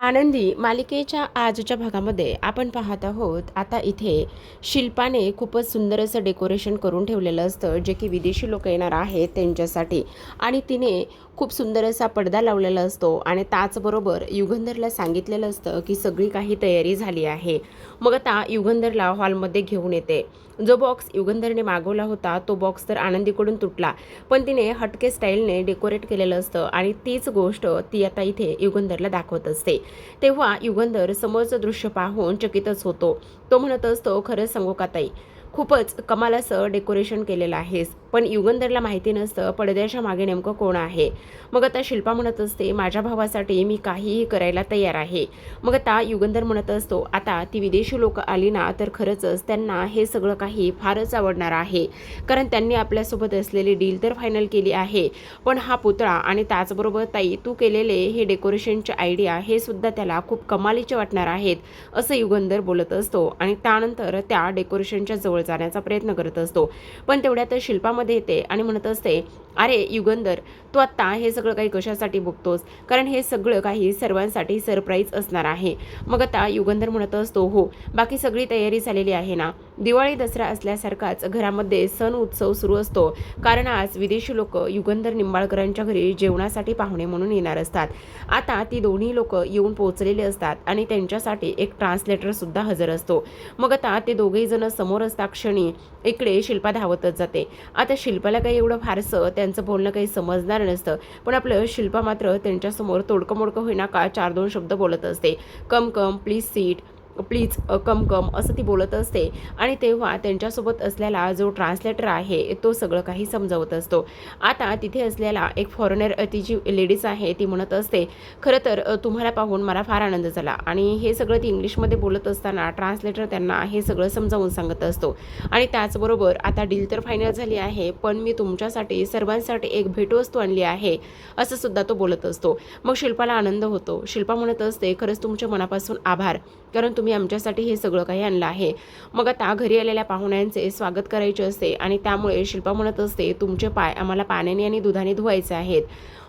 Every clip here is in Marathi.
आनंदी मालिकेच्या आजच्या भागामध्ये आपण पाहत आहोत. आता इथे शिल्पाने खूपच सुंदर असं डेकोरेशन करून ठेवलेलं असतं, जे की विदेशी लोक येणार आहेत त्यांच्यासाठी. आणि तिने खूप सुंदर असा पडदा लावलेला असतो आणि त्याचबरोबर युगंधरला सांगितलेलं असतं की सगळी काही तयारी झाली आहे. मग आता युगंधरला हॉलमध्ये घेऊन येते. जो बॉक्स युगंधरने मागवला होता तो बॉक्स तर आनंदीकडून तुटला, पण तिने हटके स्टाईलने डेकोरेट केलेलं असतं आणि तीच गोष्ट ती आता इथे युगंधरला दाखवत असते. तेव्हा युगंधर समोरचं दृश्य पाहून चकितच होतो. तो म्हणत असतो, खरंच सांगू का ताई, खूपच कमाल असं डेकोरेशन केलेलं आहेस. पण युगंधरला माहिती नसतं पडद्याच्या मागे नेमकं कोण आहे. मग आता शिल्पा म्हणत असते, माझ्या भावासाठी मी काहीही करायला तयार आहे. मग आता युगंधर म्हणत असतो, आता ती विदेशी लोक आली ना तर खरंच त्यांना हे सगळं काही फारच आवडणार आहे, कारण त्यांनी आपल्यासोबत असलेली डील तर फायनल केली आहे. पण हा पुतळा आणि त्याचबरोबर ताई तू केलेले हे डेकोरेशनचे आयडिया हे सुद्धा त्याला खूप कमालीचे वाटणार आहेत, असं युगंधर बोलत असतो. आणि त्यानंतर त्या डेकोरेशनच्या जवळ जाण्याचा प्रयत्न करत असतो. पण तेवढ्यात शिल्पामध्ये येते आणि म्हणत असते, अरे युगंधर, तू आत्ता हे सगळं काही कशासाठी बघतोस, कारण हे सगळं काही सर्वांसाठी सरप्राईज असणार आहे. मग आता युगंधर म्हणत असतो, हो, बाकी सगळी तयारी झालेली आहे ना. दिवाळी दसरा असल्यासारखाच घरामध्ये सण उत्सव सुरू असतो, कारण आज विदेशी लोक युगंधर निंबाळकरांच्या घरी जेवणासाठी पाहुणे म्हणून येणार असतात. आता ती दोन्ही लोक येऊन पोहोचलेली असतात आणि त्यांच्यासाठी एक ट्रान्सलेटर सुद्धा हजर असतो. मग आता ते दोघेही जण समोर असता क्षणी इकडे शिल्पा धावतच जाते. आता शिल्पाला काही एवढं फारसं त्यांचं बोलणं काही समजणार नसतं, पण आपलं शिल्पा मात्र त्यांच्यासमोर तोडकं मोडकं होईना का 4-2 शब्द बोलत असते. Come come please seat, please come come असं ती बोलत असते. आणि तेव्हा त्यांच्यासोबत असलेला जो ट्रान्सलेटर आहे तो सगळं काही समजावत असतो. आता तिथे असलेला एक फॉरेनर ती जी लेडीज आहे ती म्हणत असते, खरं तर तुम्हाला पाहून मला फार आनंद झाला. आणि हे सगळं ती इंग्लिशमध्ये बोलत असताना ट्रान्सलेटर त्यांना हे सगळं समजावून सांगत असतो. आणि त्याचबरोबर आता डील तर फायनल झाली आहे, पण मी तुमच्यासाठी सर्वांसाठी एक भेटवस्तू आणली आहे, असं सुद्धा तो बोलत असतो. मग शिल्पाला आनंद होतो. शिल्पा म्हणत असते, खरंच तुमच्या मनापासून आभार, कारण तुम्ही आमच्यासाठी हे सगळं काही आणलं आहे. मग आता घरी आलेल्या पाहुण्यांचे स्वागत करायचे असते आणि त्यामुळे शिल्पा म्हणत असते, तुमचे पाय आम्हाला पाण्याने आणि दुधाने धुवायचे आहेत.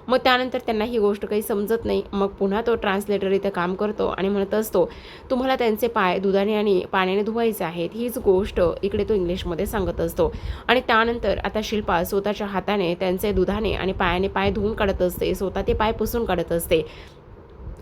मग त्यानंतर त्यांना ही गोष्ट काही समजत नाही. मग पुन्हा तो ट्रान्सलेटर इथे काम करतो आणि म्हणत असतो, तुम्हाला त्यांचे पाय दुधाने आणि पाण्याने धुवायचे आहेत. हीच गोष्ट इकडे तो इंग्लिशमध्ये सांगत असतो. आणि त्यानंतर आता शिल्पा स्वतःच्या हाताने त्यांचे दुधाने आणि पायाने पाय धुवून काढत असते, स्वतः ते पाय पुसून काढत असते.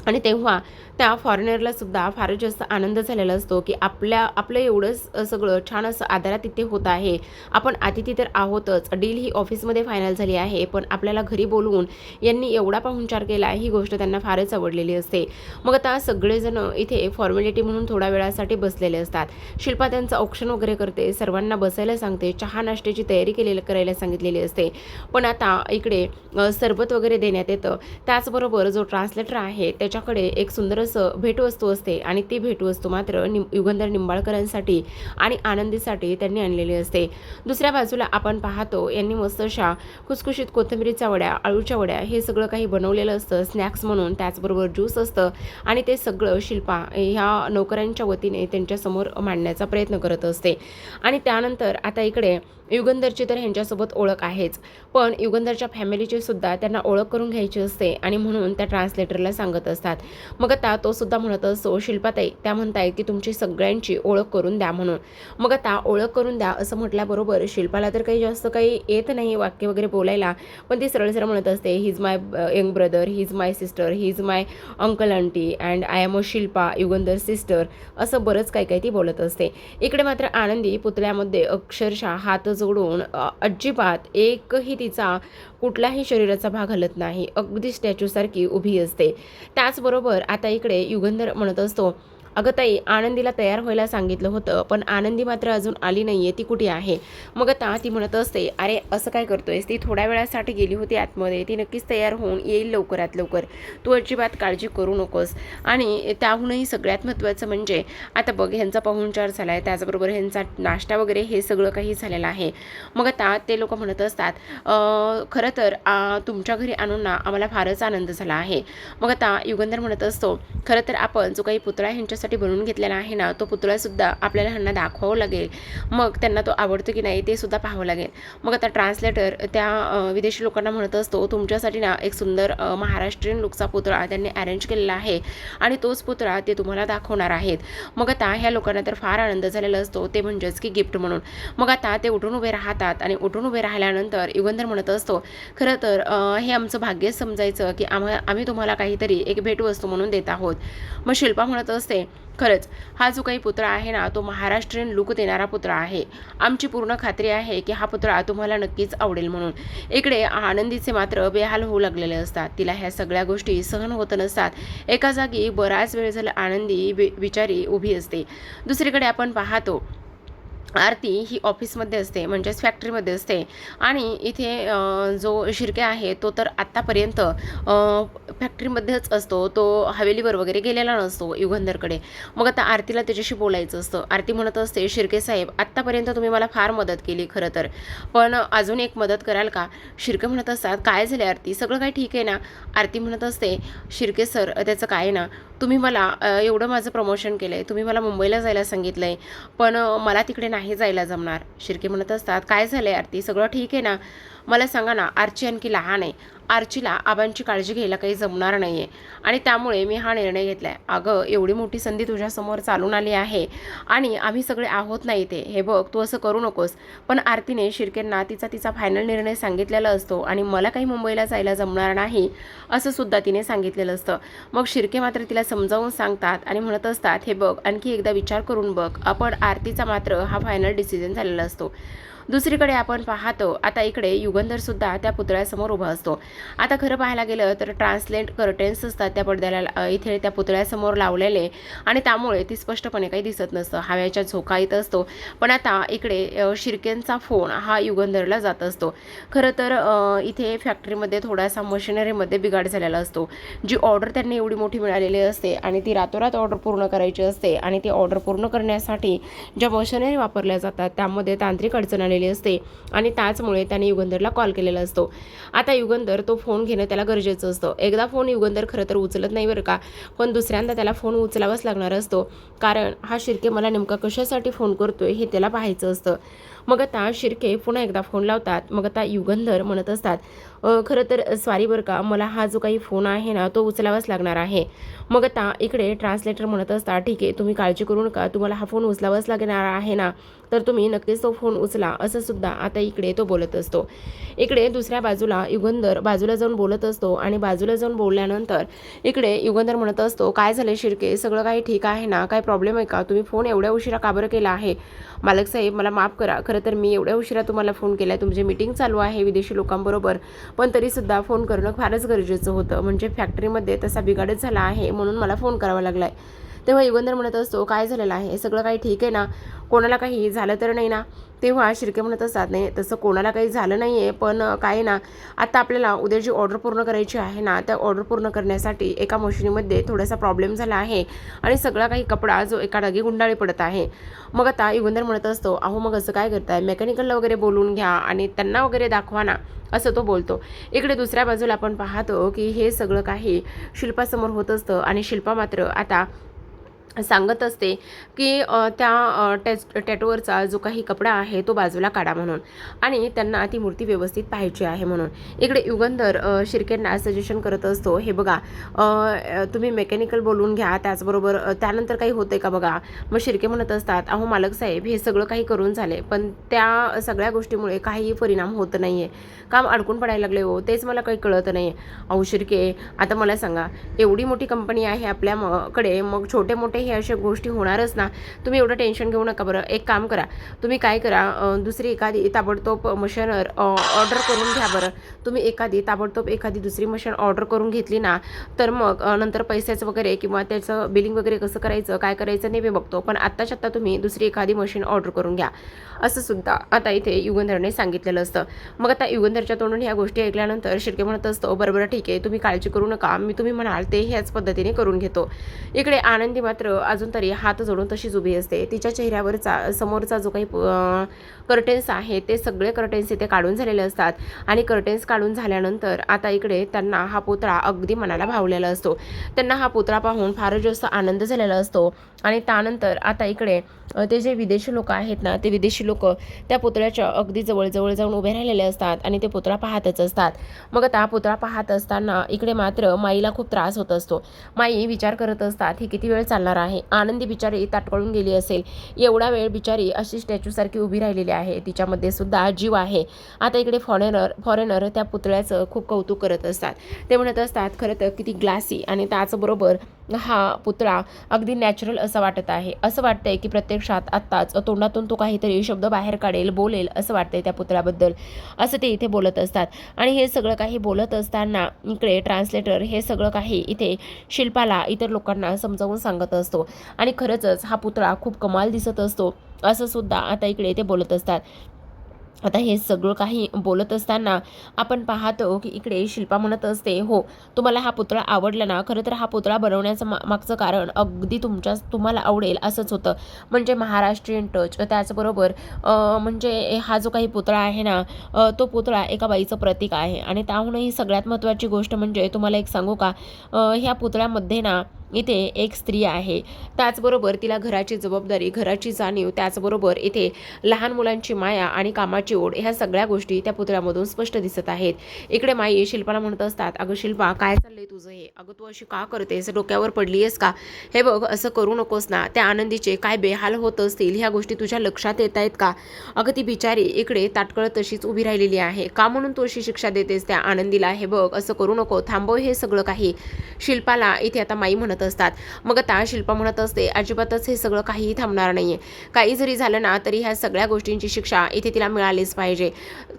आणि तेव्हा त्या फॉरेनरला सुद्धा फारच जास्त आनंद झालेला असतो की आपलं एवढंच सगळं छान असं आदरात इथे होत आहे. आपण अतिथी तर आहोतच, डील ही ऑफिसमध्ये फायनल झाली आहे, पण आपल्याला घरी बोलवून यांनी एवढा पाहुणचार केला, ही गोष्ट त्यांना फारच आवडलेली असते. मग आता सगळेजण इथे फॉर्मॅलिटी म्हणून थोड्या वेळासाठी बसलेले असतात. शिल्पा त्यांचं औक्षण वगैरे करते, सर्वांना बसायला सांगते, चहा नाश्त्याची तयारी करायला सांगितलेली असते. पण आता इकडे सरबत वगैरे देण्यात येतं. त्याचबरोबर जो ट्रान्सलेटर आहे त्याच्याकडे एक सुंदर असं भेटवस्तू असते आणि ती भेटवस्तू मात्र युगंधर निंबाळकरांसाठी आणि आनंदीसाठी त्यांनी आणलेली असते. दुसऱ्या बाजूला आपण पाहतो, यांनी मस्त अशा खुसखुशीत कोथिंबीरीच्या वड्या, आळूच्या वड्या हे सगळं काही बनवलेलं असतं स्नॅक्स म्हणून. त्याचबरोबर ज्यूस असतं आणि ते सगळं शिल्पा ह्या नोकरांच्या वतीने त्यांच्यासमोर मांडण्याचा प्रयत्न करत असते. आणि त्यानंतर आता इकडे युगंधरची तर ह्यांच्यासोबत ओळख आहेच, पण युगंधरच्या फॅमिलीची सुद्धा त्यांना ओळख करून घ्यायची असते आणि म्हणून त्या ट्रान्सलेटरला सांगत असतात. मग आता तो सुद्धा म्हणत असतो, शिल्पाताई त्या म्हणताय की तुमची सगळ्यांची ओळख करून द्या म्हणून. मग आता ओळख करून द्या असं म्हटल्याबरोबर शिल्पाला तर काही जास्त काही येत नाही वाक्य वगैरे बोलायला, पण ती सरळ सरळ म्हणत असते, he is my young brother, he is my sister, he is my uncle aunty and I am a Shilpa Yugandhar sister, असं बरंच काय काय ती बोलत असते. इकडे मात्र आनंदी पुतळ्यामध्ये अक्षरशः हात जोडून अजिबात एकही तिचा कुठलाही शरीराचा भाग हलत नाही, अगदी स्टॅच्यूसारखी उभी असते. त्याचबरोबर आता इकडे युगंधर म्हणत असतो, अगं ताई, आनंदीला तयार व्हायला सांगितलं होतं, पण आनंदी मात्र अजून आली नाहीये, ती कुठे आहे. मग आता ती म्हणत असते, अरे असं काय करतोयस, ती थोड्या वेळासाठी गेली होती आतमध्ये, ती नक्कीच तयार होऊन येईल लवकरात लवकर, तू अजिबात काळजी करू नकोस. आणि त्याहूनही सगळ्यात महत्त्वाचं म्हणजे आता बघ, ह्यांचा पाहुणचार झाला आहे, त्याचबरोबर ह्यांचा नाश्ता वगैरे हे सगळं काही झालेलं आहे. मग आता ते लोक म्हणत असतात, खरं तर तुमच्या घरी आणून ना आम्हाला फारच आनंद झाला आहे. मग आता युगंधर म्हणत असतो, खरं तर आपण जो काही पुतळा ह्यांच्या तुमच्यासाठी बनवून घेतलेला आहे ना, तो पुतळासुद्धा आपल्याला ह्यांना दाखवावं लागेल. मग त्यांना तो आवडतो की नाही ते सुद्धा पाहावं लागेल. मग आता ट्रान्सलेटर त्या विदेशी लोकांना म्हणत असतो, तुमच्यासाठी ना एक सुंदर महाराष्ट्रीयन लुकचा पुतळा त्यांनी अरेंज केलेला आहे आणि तोच पुतळा ते तुम्हाला दाखवणार आहेत. मग आता ह्या लोकांना तर फार आनंद झालेला असतो, ते म्हणजेच की गिफ्ट म्हणून. मग आता ते उठून उभे राहतात आणि उठून उभे राहिल्यानंतर युगंधर म्हणत असतो, खरं तर हे आमचं भाग्यच समजायचं की आम्ही तुम्हाला काहीतरी एक भेटवस्तू म्हणून देत आहोत. मग शिल्पा म्हणत असते, खरंच हा जो काही पुतळा आहे ना, तो महाराष्ट्रीयन लुक देणारा पुतळा आहे. आमची पूर्ण खात्री आहे की हा पुतळा तुम्हाला नक्कीच आवडेल म्हणून. इकडे आनंदीचे मात्र बेहाल होऊ लागलेले असतात. तिला ह्या सगळ्या गोष्टी सहन होत नसतात. एका जागी बराच वेळ झाला आनंदी बिचारी उभी असते. दुसरीकडे आपण पाहतो आरती ही ऑफिसमध्ये असते, म्हणजेच फॅक्टरीमध्ये असते आणि इथे जो शिर्के आहे तो तर आत्तापर्यंत फॅक्टरीमध्येच असतो. तो हवेलीवर वगैरे गेलेला नसतो युगंधरकडे. मग आता आरतीला त्याच्याशी बोलायचं असतं. आरती म्हणत असते, शिर्के साहेब आत्तापर्यंत तुम्ही मला फार मदत केली खरं तर, पण अजून एक मदत कराल का? शिर्के म्हणत असतात, काय झाले आरती, सगळं काय ठीक आहे ना? आरती म्हणत असते, शिर्के सर त्याचं काय ना, तुम्ही मला एवढं माझं प्रमोशन केलं आहे, तुम्ही मला मुंबईला जायला सांगितलं आहे, पण मला तिकडे नाही जायला जमणार. शिर्के म्हणत असतात, काय झालं आहे आरती, सगळं ठीक आहे ना? मला सांगा ना, आर्ची आणखी लहान आहे, आर्चीला आबांची काळजी घ्यायला काही जमणार नाही आहे आणि त्यामुळे मी हा निर्णय घेतला आहे. अगं एवढी मोठी संधी तुझ्यासमोर चालून आली आहे आणि आम्ही सगळे आहोत नाही ते, हे बघ तू असं करू नकोस. पण आरतीने शिर्केंना तिचा फायनल निर्णय सांगितलेला असतो आणि मला काही मुंबईला जायला जमणार नाही असं सुद्धा तिने सांगितलेलं असतं. मग शिर्के मात्र तिला समजावून सांगतात आणि म्हणत असतात, हे बघ आणखी एकदा विचार करून बघ. आपण आरतीचा मात्र हा फायनल डिसिजन झालेला असतो. दुसरीकडे आपण पाहतो आता इकडे युगंधरसुद्धा त्या पुतळ्यासमोर उभा असतो. आता खरं पाहायला गेलं तर ट्रान्सलेट कर्टेन्स असतात त्या पडद्याला इथे त्या पुतळ्यासमोर लावलेले आणि त्यामुळे ती स्पष्टपणे काही दिसत नसतं, हव्याच्या झोका येत असतो. पण आता इकडे शिर्केंचा फोन हा युगंधरला जात असतो. खरं तर इथे फॅक्टरीमध्ये थोडासा मशिनरीमध्ये बिघाड झालेला असतो. जी ऑर्डर त्यांनी एवढी मोठी मिळालेली असते आणि ती रातोरात ऑर्डर पूर्ण करायची असते आणि ती ऑर्डर पूर्ण करण्यासाठी ज्या मशिनरी वापरल्या जातात त्यामध्ये तांत्रिक अडचण आलेली असते आणि त्याचमुळे त्याने युगंधरला कॉल केलेला असतो. आता युगंधर तो फोन घेणं त्याला गरजेचं असतं. एकदा फोन युगंधर खरं तर उचलत नाही बरं का, पण दुसऱ्यांदा त्याला फोन उचलावाच लागणार असतो, कारण हा शिर्के मला नेमका कशासाठी फोन करतोय हे त्याला पाहायचं असतं. मग आता शिर्के पुन्हा एकदा फोन लावतात. मग आता युगंधर म्हणत असतात, खरं तर सॉरी बरं का, मला हा जो काही फोन आहे ना तो उचलावाच लागणार आहे. मग आता इकडे ट्रान्सलेटर म्हणत असतात, ठीक आहे तुम्ही काळजी करू नका, तुम्हाला हा फोन उचलावाच लागणार आहे ना, तर तुम्ही नक्कीच तो फोन उचला असं सुद्धा आता इकडे तो बोलत असतो. इकडे दुसऱ्या बाजूला युगंधर बाजूला जाऊन बोलत असतो आणि बाजूला जाऊन बोलल्यानंतर इकडे युगंधर म्हणत असतो, काय झालं शिर्के, सगळं काही ठीक आहे ना, काय प्रॉब्लेम आहे का, तुम्ही फोन एवढ्या उशिरा का बरं केला आहे? मालक साहेब मला माफ करा, खरं तर मी एवढ्या उशिरा तुम्हाला फोन केला आहे, तुमची मीटिंग चालू आहे विदेशी लोकांबरोबर, पण तरीसुद्धा फोन करणं फारच गरजेचं होतं, म्हणजे फॅक्टरीमध्ये तसा बिघाडच झाला आहे म्हणून मला फोन करावा लागला आहे. तेव्हा युगंधर म्हणत असतो, काय झालेलं आहे, सगळं काही ठीक आहे ना, कोणाला काही झालं तर नाही ना? तेव्हा शिर्के म्हणत असतात, नाही तसं कोणाला काही झालं नाही आहे, पण काय ना, आता आपल्याला उद्या जी ऑर्डर पूर्ण करायची आहे ना, त्या ऑर्डर पूर्ण करण्यासाठी एका मशिनीमध्ये थोडासा प्रॉब्लेम झाला आहे आणि सगळा काही कपडा जो एका जागी गुंडाळी पडत आहे. मग आता युगंधर म्हणत असतो, अहो मग असं काय करताय, मेकॅनिकलला वगैरे बोलून घ्या आणि त्यांना वगैरे दाखवा ना, असं तो बोलतो. इकडे दुसऱ्या बाजूला आपण पाहतो की हे सगळं काही शिल्पासमोर होत असतं आणि शिल्पा मात्र आता सांगत असते की त्या टॅटूवरचा जो काही कपडा आहे तो बाजूला काढा म्हणून आणि त्यांना ती मूर्ती व्यवस्थित पाहायची आहे म्हणून. इकडे युगंधर शिर्केंना सजेशन करत असतो, हे बघा तुम्ही मेकॅनिकल बोलून घ्या, त्याचबरोबर त्यानंतर काही होते का बघा. मग शिर्के म्हणत असतात, अहो मालक साहेब हे सगळं काही करून झाले, पण त्या सगळ्या गोष्टीमुळे काहीही परिणाम होत नाही आहे, काम अडकून पडायला लागले हो, तेच मला काही कळत नाही आहे. अहो शिर्के आता मला सांगा, एवढी मोठी कंपनी आहे आपल्याकडे, मग छोटे मोठे हे अशा गोष्टी होणारच ना, तुम्ही एवढं टेन्शन घेऊ नका. बरं एक काम करा, तुम्ही काय करा, दुसरी एखादी ताबडतोब मशीन ऑर्डर करून घ्या. बरं तुम्ही ताबडतोब एखादी दुसरी मशीन ऑर्डर करून घेतली ना, तर मग नंतर पैशाचं वगैरे किंवा त्याचं बिलिंग वगैरे कसं करायचं काय करायचं नाही मी बघतो, पण आत्ताच्या आत्ता तुम्ही दुसरी एखादी मशीन ऑर्डर करून घ्या असं सुद्धा आता इथे युगंधरने सांगितलेलं असतं. मग आता युगंधरच्या तोंडून ह्या गोष्टी ऐकल्यानंतर शिर्के म्हणत असतो, बरोबर ठीक आहे तुम्ही काळजी करू नका, मी तुम्ही म्हणाल ते ह्याच पद्धतीने करून घेतो. इकडे आनंदी मात्र मात्र अजून तरी हात जोडून तशीच उभी असते. तिच्या चेहऱ्यावरचा समोरचा जो काही कर्टेन्स आहे ते सगळे कर्टेन्स इथे काढून झालेले असतात आणि कर्टेन्स काढून झाल्यानंतर आता इकडे त्यांना हा पुतळा अगदी मनाला भावलेला असतो. त्यांना हा पुतळा पाहून फारच जास्त आनंद झालेला असतो आणि त्यानंतर आता इकडे ते जे विदेशी लोक आहेत ना, ते विदेशी लोक त्या पुतळ्याच्या अगदी जवळ जाऊन उभे राहिलेले असतात आणि ते पुतळा पाहतच असतात. मग आता पुतळा पाहत असताना इकडे मात्र माईला खूप त्रास होत असतो. माई विचार करत असतात ही किती वेळ चालणार आहे. आनंदी बिचारी ताटकळून गेली असेल, एवढा वेळ बिचारी अशी स्टॅच्यूसारखी उभी राहिलेली आहे, तिच्यामध्ये सुद्धा जीव आहे. आता इकडे फॉरेनर त्या पुतळ्याचं खूप कौतुक करत असतात. ते म्हणत असतात खरं तर किती ग्लासी आणि त्याचबरोबर हा पुतळा अगदी नॅचरल असं वाटत आहे. असं वाटतंय की प्रत्यक्षात आत्ताच तोंडातून तो काहीतरी शब्द बाहेर काढेल, बोलेल असं वाटतंय त्या पुतळ्याबद्दल, असं ते इथे बोलत असतात. आणि हे सगळं काही बोलत असताना इकडे ट्रान्सलेटर हे सगळं काही इथे शिल्पाला इतर लोकांना समजावून सांगत असतो आणि खरंच हा पुतळा खूप कमाल दिसत असतो असं सुद्धा आता इकडे ते बोलत असतात. आता हे सगळं काही बोलत असताना आपण पाहतो की इकडे शिल्पा म्हणत असते, हो तुम्हाला हा पुतळा आवडला ना, खरं तर हा पुतळा बनवण्याचं मागचं कारण अगदी तुम्हाला आवडेल असंच होतं. म्हणजे महाराष्ट्रीयन टच, त्याचबरोबर म्हणजे हा जो काही पुतळा आहे ना, तो पुतळा एका बाईचं प्रतीक आहे आणि त्याहूनही सगळ्यात महत्त्वाची गोष्ट म्हणजे तुम्हाला एक सांगू का, ह्या पुतळ्यामध्ये ना इथे एक स्त्री आहे, त्याचबरोबर तिला घराची जबाबदारी, घराची जाणीव, त्याचबरोबर इथे लहान मुलांची माया आणि कामाची ओढ, ह्या सगळ्या गोष्टी त्या पुतळ्यामधून स्पष्ट दिसत आहेत. इकडे माई शिल्पाला म्हणत असतात, अगं शिल्पा काय चाललंय तुझं हे, अगं तू अशी का करतेस, डोक्यावर पडली आहेस का, हे बघ असं करू नकोस ना, त्या आनंदीचे काय बेहाल होत असतील ह्या गोष्टी तुझ्या लक्षात येत आहेत का. अगं ती बिचारी इकडे ताटकळत तशीच उभी राहिलेली आहे, का म्हणून तू अशी शिक्षा देतेस त्या आनंदीला, हे बघ असं करू नको, थांबव हे सगळं काही, शिल्पाला इथे आता माई म्हणत असतात. मग आता शिल्पा म्हणत असते, अजिबातच हे सगळं काहीही थांबणार नाहीये, काही जरी झालं ना तरी ह्या सगळ्या गोष्टींची शिक्षा इथे तिला मिळालीच पाहिजे.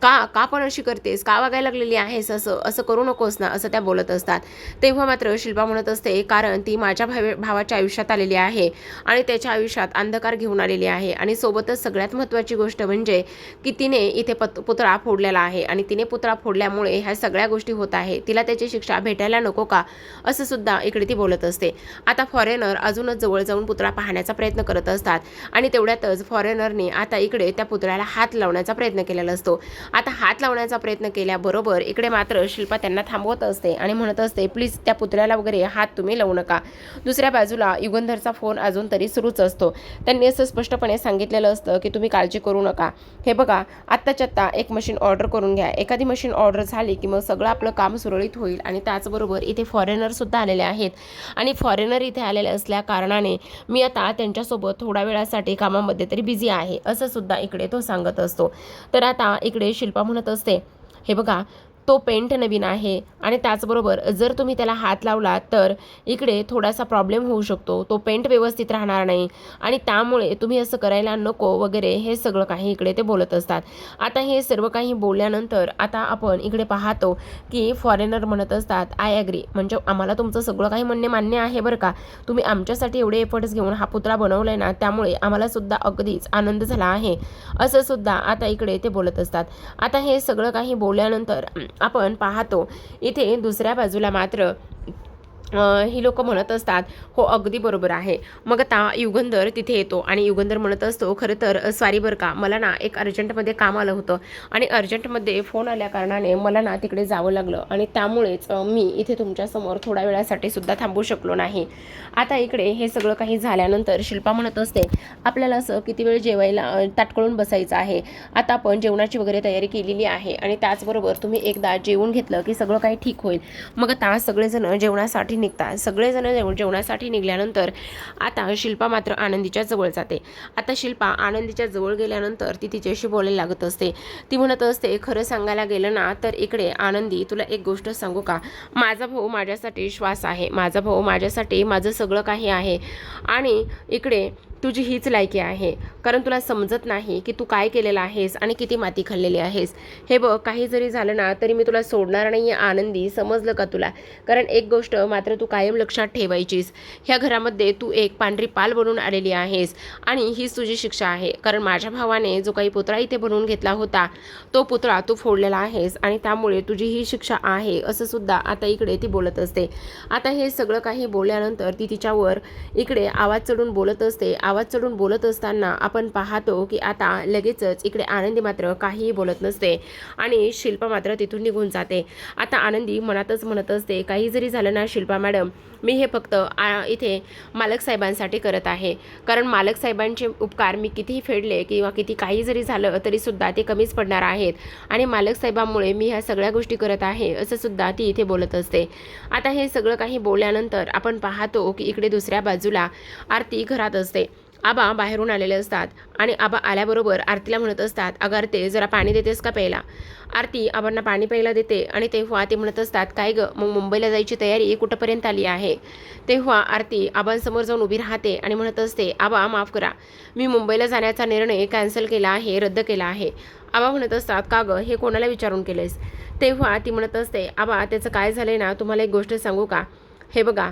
का पण अशी करतेस, का वागायला लागलेली आहेस, असं करू नकोस ना, असं त्या बोलत असतात. तेव्हा मात्र शिल्पा म्हणत असते, कारण ती माझ्या भावाच्या आयुष्यात आलेली आहे आणि त्याच्या आयुष्यात अंधकार घेऊन आलेली आहे आणि सोबतच सगळ्यात महत्त्वाची गोष्ट म्हणजे की तिने इथे पुतळा फोडलेला आहे आणि तिने पुतळा फोडल्यामुळे ह्या सगळ्या गोष्टी होत आहे, तिला त्याची शिक्षा भेटायला नको का, असं सुद्धा इकडे ती बोलत असते. आता फॉरेनर अजूनच जवळ जाऊन पुतळा पाहण्याचा प्रयत्न करत असतात आणि तेवढ्यातच फॉरेनरने आता इकडे त्या पुतळ्याला हात लावण्याचा प्रयत्न केलेला असतो. आता हात लावण्याचा प्रयत्न केल्याबरोबर इकडे मात्र शिल्पा त्यांना थांबवत असते आणि म्हणत असते, प्लीज त्या पुतळ्याला वगैरे हात तुम्ही लावू नका. दुसऱ्या बाजूला युगंधरचा फोन अजून तरी सुरूच असतो. त्यांनी असं स्पष्टपणे सांगितलेलं असतं की तुम्ही काळजी करू नका, हे बघा आत्ताच्या आत्ता एक मशीन ऑर्डर करून घ्या, एखादी मशीन ऑर्डर झाली की मग सगळं आपलं काम सुरळीत होईल. आणि त्याचबरोबर इथे फॉरेनर सुद्धा आलेले आहेत आणि फॉरेनर इथे आलेले असल्या कारणाने मी आता त्यांच्यासोबत थोड्या वेळासाठी कामामध्ये तरी बिझी आहे, असं सुद्धा इकडे तो सांगत असतो. तर आता इकडे शिल्पा म्हणत असते, हे बघा तो पेंट नवीन आहे आणि त्याचबरोबर जर तुम्ही त्याला हात लावला तर इकडे थोडासा प्रॉब्लेम होऊ शकतो, तो पेंट व्यवस्थित राहणार नाही आणि त्यामुळे तुम्ही असं करायला नको वगैरे, हे सगळं काही इकडे ते बोलत असतात. आता हे सर्व काही बोलल्यानंतर आता आपण इकडे पाहतो की फॉरेनर म्हणत असतात, आय ॲग्री, म्हणजे आम्हाला तुमचं सगळं काही म्हणणे मान्य आहे बरं का, तुम्ही आमच्यासाठी एवढे एफर्ट्स घेऊन हा पुतळा बनवलाय ना, त्यामुळे आम्हाला सुद्धा अगदीच आनंद झाला आहे, असं सुद्धा आता इकडे ते बोलत असतात. आता हे सगळं काही बोलल्यानंतर आपण पाहतो इथे दुसऱ्या बाजूला मात्र ही लोक म्हणत असतात, हो अगदी बरोबर आहे. मग आता युगंधर तिथे येतो आणि युगंधर म्हणत असतो, खरं तर सॉरी बरं का, मला ना एक अर्जंटमध्ये काम आलं होतं आणि अर्जंटमध्ये फोन आल्या कारणाने मला ना तिकडे जावं लागलं आणि त्यामुळेच मी इथे तुमच्यासमोर थोड्या वेळासाठी सुद्धा थांबू शकलो नाही. आता इकडे हे सगळं काही झाल्यानंतर शिल्पा म्हणत असते, आपल्याला असं किती वेळ जेवायला ताटकळून बसायचं आहे, आता आपण जेवणाची वगैरे तयारी केलेली आहे आणि त्याचबरोबर तुम्ही एकदा जेवून घेतलं की सगळं काही ठीक होईल. मग आता सगळेजण जेवणासाठी निघतात. सगळेजण जेवणासाठी निघाल्यानंतर आता शिल्पा मात्र आनंदीच्या जवळ जाते. आता शिल्पा आनंदीच्या जवळ गेल्यानंतर ती तिच्याशी बोलायला लागत असते. ती म्हणत असते, खरं सांगायला गेलं ना तर इकडे आनंदी, तुला एक गोष्ट सांगू का, माझा भाऊ माझ्यासाठी श्वास आहे, माझा भाऊ माझ्यासाठी माझं सगळं काही आहे आणि इकडे तुझी हीच लायकी आहे, कारण तुला समजत नाही की तू काय केलेलं आहेस आणि किती माती खाल्लेली आहेस. हे बघ, काही जरी झालं ना तरी मी तुला सोडणार नाही आहे आनंदी, समजलं का तुला? कारण एक गोष्ट मात्र तू कायम लक्षात ठेवायचीस, ह्या घरामध्ये तू एक पांढरी पाल बनून आलेली आहेस आणि हीच तुझी शिक्षा आहे. कारण माझ्या भावाने जो काही पुतळा इथे बनवून घेतला होता तो पुतळा तू फोडलेला आहेस आणि त्यामुळे तुझी ही शिक्षा आहे, असं सुद्धा आता इकडे ती बोलत असते. आता हे सगळं काही बोलल्यानंतर ती तिच्यावर इकडे आवाज चढून बोलत असते. आवाज चढून बोलत असताना आपण पाहतो की आता लगेचच इकडे आनंदी मात्र काहीही बोलत नसते आणि शिल्पा मात्र तिथून निघून जाते. आता आनंदी मनातच म्हणत असते, काही जरी झालं ना शिल्पा मॅडम, मी हे फक्त इथे मालक साहेबांसाठी करत आहे. कारण मालक साहेबांचे उपकार मी कितीही फेडले किंवा किती काही जरी झालं तरीसुद्धा ते कमीच पडणार आहेत आणि मालक साहेबांमुळे मी ह्या सगळ्या गोष्टी करत आहे, असं सुद्धा ती इथे बोलत असते. आता हे सगळं काही बोलल्यानंतर आपण पाहतो की इकडे दुसऱ्या बाजूला आरती घरात असते. आबा बाहेरून आलेले असतात आणि आबा आल्याबरोबर आरतीला म्हणत असतात, अगं आरती, जरा पाणी देतेस का प्यायला? आरती आबांना पाणी प्यायला देते आणि तेव्हा ते म्हणत असतात, काय गं, मग मुंबईला जायची तयारी कुठंपर्यंत आली आहे? तेव्हा आरती आबांसमोर जाऊन उभी राहते आणि म्हणत असते, आबा माफ करा, मी मुंबईला जाण्याचा निर्णय कॅन्सल केला आहे, रद्द केला आहे. आबा म्हणत असतात, का गं, हे कोणाला विचारून केलेस? तेव्हा ती म्हणत असते, आबा त्याचं काय झालंय ना, तुम्हाला एक गोष्ट सांगू का? हे बघा,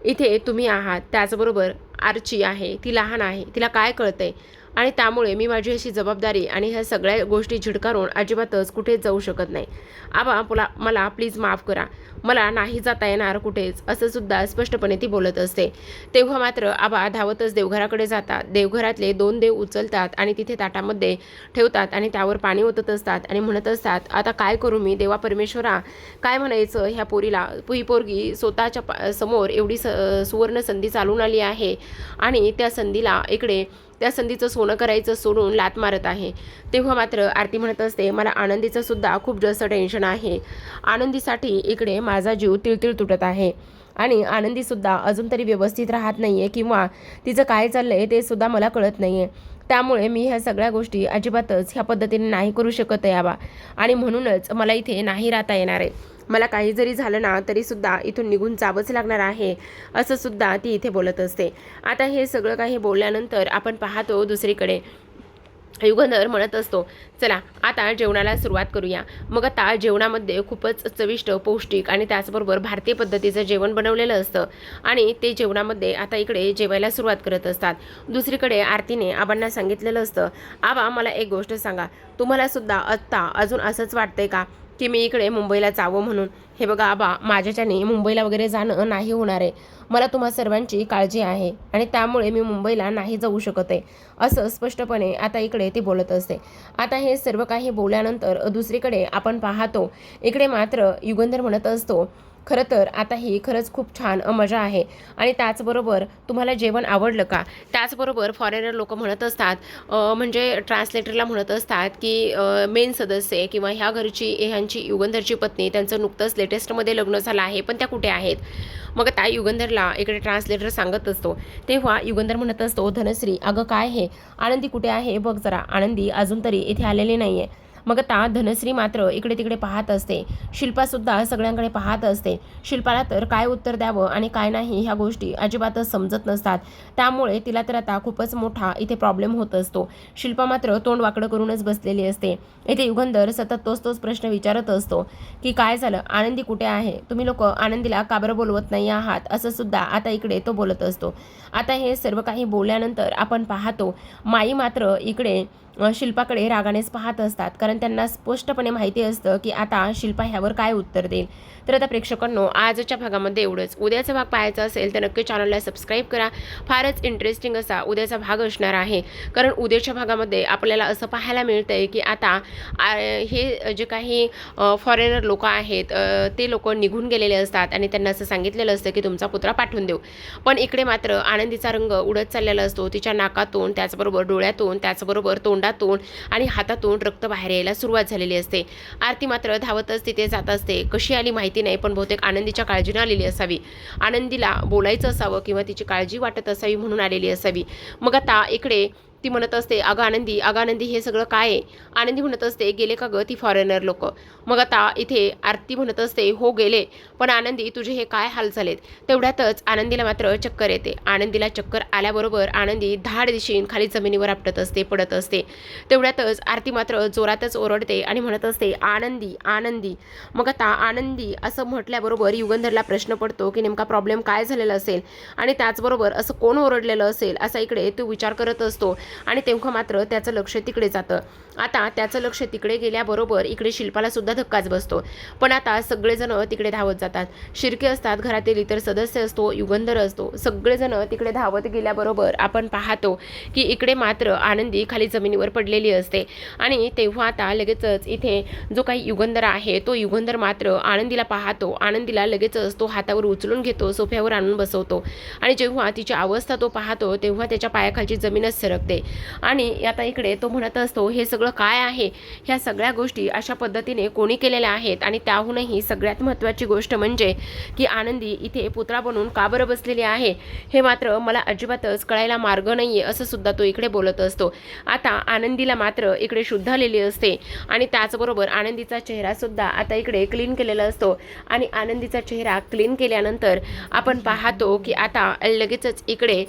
इथे तुम्ही आहात, त्याचबरोबर आर्ची आहे, ती लहान आहे, तिला काय कळतंय? आणि त्यामुळे मी माझी अशी जबाबदारी आणि ह्या सगळ्या गोष्टी झिडकारून अजिबातच कुठेच जाऊ शकत नाही. आबा मला प्लीज माफ करा, मला नाही जाता येणार कुठेच, असं सुद्धा स्पष्टपणे ती बोलत असते. तेव्हा मात्र आबा धावतच देवघराकडे जातात. देवघरातले 2 देव उचलतात आणि तिथे ताटामध्ये ठेवतात आणि त्यावर पाणी ओतत असतात आणि म्हणत असतात, आता काय करू मी देवा परमेश्वरा, काय म्हणायचं ह्या पोरीला? ही पोरगी स्वतःच्या समोर एवढी सुवर्ण संधी चालून आली आहे आणि त्या संधीचं सोनं करायचं सोडून लात मारत आहे. तेव्हा मात्र आरती म्हणत असते, मला आनंदीचं सुद्धा खूप जास्त टेन्शन आहे. आनंदीसाठी इकडे माझा जीव तिळतिळ तुटत आहे आणि आनंदीसुद्धा अजून तरी व्यवस्थित राहत नाही आहे किंवा तिचं काय चाललं आहे ते सुद्धा मला कळत नाही आहे. त्यामुळे मी ह्या सगळ्या गोष्टी अजिबातच ह्या पद्धतीने नाही करू शकत आहे आबा, आणि म्हणूनच मला इथे नाही राहता येणार आहे. मला काही जरी झालं ना तरीसुद्धा इथून निघून जावंच लागणार आहे, असं सुद्धा ती इथे बोलत असते. आता हे सगळं काही बोलल्यानंतर आपण पाहतो दुसरीकडे युगंधर म्हणत असतो, चला आता जेवणाला सुरुवात करूया. मग आता जेवणामध्ये खूपच चविष्ट, पौष्टिक आणि त्याचबरोबर भारतीय पद्धतीचं जेवण बनवलेलं असतं आणि ते जेवणामध्ये आता इकडे जेवायला सुरुवात करत असतात. दुसरीकडे आरतीने आबांना सांगितलेलं असतं, आबा मला एक गोष्ट सांगा, तुम्हाला सुद्धा आत्ता अजून असंच वाटतंय का की मी इकडे मुंबईला जावं म्हणून? हे बघा आबा, माझ्याच्याने मुंबईला वगैरे जाणं नाही होणार आहे. मला तुम्हा सर्वांची काळजी आहे आणि त्यामुळे मी मुंबईला नाही जाऊ शकत आहे, असं स्पष्टपणे आता इकडे ती बोलत असते. आता हे सर्व काही बोलल्यानंतर दुसरीकडे आपण पाहतो इकडे मात्र युगंधर म्हणत असतो, खरं तर आता ही खरंच खूप छान मजा आहे आणि त्याचबरोबर तुम्हाला जेवण आवडलं का? त्याचबरोबर फॉरेनर लोक म्हणत असतात, म्हणजे ट्रान्सलेटरला म्हणत असतात की मेन सदस्य किंवा ह्या घरची ह्यांची युगंधरची पत्नी, त्यांचं नुकतंच लेटेस्टमध्ये लग्न झालं आहे, पण त्या कुठे आहेत? मग त्या युगंधरला इकडे ट्रान्सलेटर सांगत असतो. तेव्हा युगंधर म्हणत असतो, धनश्री अगं काय हे, आनंदी कुठे आहे बघ जरा, आनंदी अजून तरी इथे आलेली नाही आहे. मग आता धनश्री मात्र इकडे तिकडे पाहत असते. शिल्पासुद्धा सगळ्यांकडे पाहत असते. शिल्पाला तर काय उत्तर द्यावं आणि काय नाही ह्या गोष्टी अजिबातच समजत नसतात. त्यामुळे तिला तर आता खूपच मोठा इथे प्रॉब्लेम होत असतो. शिल्पा मात्र तोंड वाकडं करूनच बसलेली असते. इथे युगंधर सतत तोच प्रश्न विचारत असतो की काय झालं, आनंदी कुठे आहे? तुम्ही लोक आनंदीला का बरं बोलवत नाही आहात? असं सुद्धा आता इकडे तो बोलत असतो. आता हे सर्व काही बोलल्यानंतर आपण पाहतो माई मात्र इकडे शिल्पाकडे रागानेच पाहत असतात, कारण त्यांना स्पष्टपणे माहिती असतं की आता शिल्पा ह्यावर काय उत्तर देईल. तर आता प्रेक्षकांनो, आजच्या भागामध्ये एवढंच. उद्याचा भाग पाहायचा असेल तर नक्की चॅनलला सबस्क्राईब करा. फारच इंटरेस्टिंग असा उद्याचा भाग असणार आहे, कारण उद्याच्या भागामध्ये आपल्याला असं पाहायला मिळतंय की आता हे जे काही फॉरेनर लोक आहेत ते लोक निघून गेलेले असतात आणि त्यांना असं सांगितलेलं असतं की तुमचा पुतळा पाठवून देऊ. पण इकडे मात्र आनंदीचा रंग उडत चाललेला असतो. तिच्या नाकातून, त्याचबरोबर डोळ्यातून, त्याचबरोबर तोंडातून आणि हातातून रक्त बाहेर यायला सुरुवात झालेली असते. आरती मात्र धावतच तिथे जात असते. कशी आली माहिती नाही, पण बहुतेक आनंदीच्या काळजीने आलेली असावी, आनंदीला बोलायचं असावं किंवा तिची काळजी वाटत असावी म्हणून आलेली असावी. मग आता इकडे ती म्हणत असते, अगं आनंदी हे सगळं काय आहे? आनंदी म्हणत असते, गेले का गं ती फॉरेनर लोक? मग आता इथे आरती म्हणत असते, हो गेले, पण आनंदी तुझे हे काय हाल झालेत? तेवढ्यातच आनंदीला मात्र चक्कर येते. आनंदीला चक्कर आल्याबरोबर आनंदी धाड दिशीन खाली जमिनीवर आपटत असते, पडत असते. तेवढ्यातच आरती मात्र जोरातच ओरडते आणि म्हणत असते, आनंदी आनंदी. मग आता आनंदी असं म्हटल्याबरोबर युगंधरला प्रश्न पडतो की नेमका प्रॉब्लेम काय झालेला असेल आणि त्याचबरोबर असं कोण ओरडलेलं असेल असा इकडे तो विचार करत असतो. आणि तेव्हा मात्र त्याचं लक्ष तिकडे जातं. आता त्याचं लक्ष तिकडे गेल्याबरोबर इकडे शिल्पाला सुद्धा धक्काच बसतो. पण आता सगळेजण तिकडे धावत जातात. शिर्के असतात, घरातील इतर सदस्य असतो, युगंधर असतो, सगळेजण तिकडे धावत गेल्याबरोबर आपण पाहतो की इकडे मात्र आनंदी खाली जमिनीवर पडलेली असते. आणि तेव्हा आता लगेचच इथे जो काही युगंधर आहे तो युगंधर मात्र आनंदीला पाहतो. आनंदीला लगेचच तो हातावर उचलून घेतो, सोफ्यावर आणून बसवतो. आणि जेव्हा तिची अवस्था तो पाहतो तेव्हा त्याच्या पायाखालची जमीनच सरकते. आणि आता इकडे तो म्हणत असतो, हे सगळं काय आहे? ह्या सगळ्या गोष्टी अशा पद्धतीने कोणी केलेल्या आहेत? आणि त्याहूनही सगळ्यात महत्त्वाची गोष्ट म्हणजे की आनंदी इथे पुतळा बनून का बरं बसलेली आहे हे मात्र मला अजिबातच कळायला मार्ग नाहीये, असं सुद्धा तो इकडे बोलत असतो. आता आनंदीला मात्र इकडे शुद्ध आलेली असते आणि त्याचबरोबर आनंदीचा चेहरा सुद्धा आता इकडे क्लीन केलेला असतो. आणि आनंदीचा चेहरा क्लीन केल्यानंतर आपण पाहतो की आता लगेचच इकडे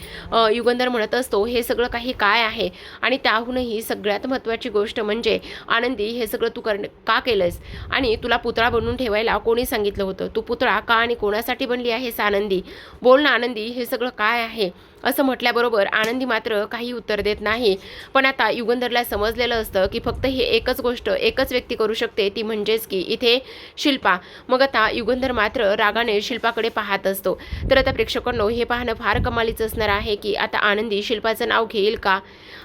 युगंधर म्हणत असतो, हे सगळं काही काय आहे? आणि त्याहूनही सगळ्यात महत्त्वाची गोष्ट म्हणजे आनंदी हे सगळं तू का केलंस? आणि तुला पुतळा बनवून ठेवायला कोणी सांगितलं होतं? तू पुतळा का आणि कोणासाठी बनली आहेस आनंदी? बोल ना आनंदी, हे सगळं काय आहे? असं म्हटल्याबरोबर आनंदी मात्र काही उत्तर देत नाही. पण आता युगंधरला समजलेलं असतं की फक्त ही एकच गोष्ट एकच व्यक्ती करू शकते, ती म्हणजेच की इथे शिल्पा. मग आता युगंधर मात्र रागाने शिल्पाकडे पाहत असतो. तर आता प्रेक्षकांनो, हे पाहणं फार कमालीचं असणार आहे की आता आनंदी शिल्पाचं नाव घेईल का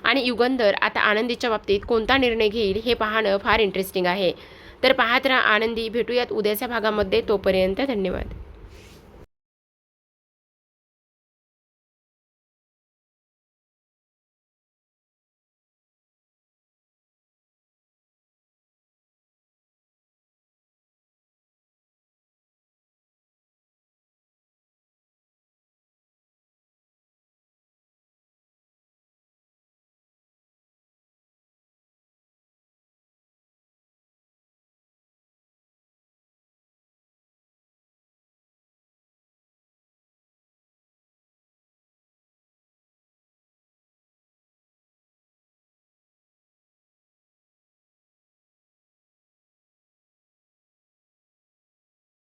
आणि युगंधर आता आनंदीच्या बाबतीत कोणता निर्णय घेईल हे पाहणं फार इंटरेस्टिंग आहे. तर पाहत राहा आनंदी. भेटूयात उद्याच्या भागामध्ये. तोपर्यंत धन्यवाद.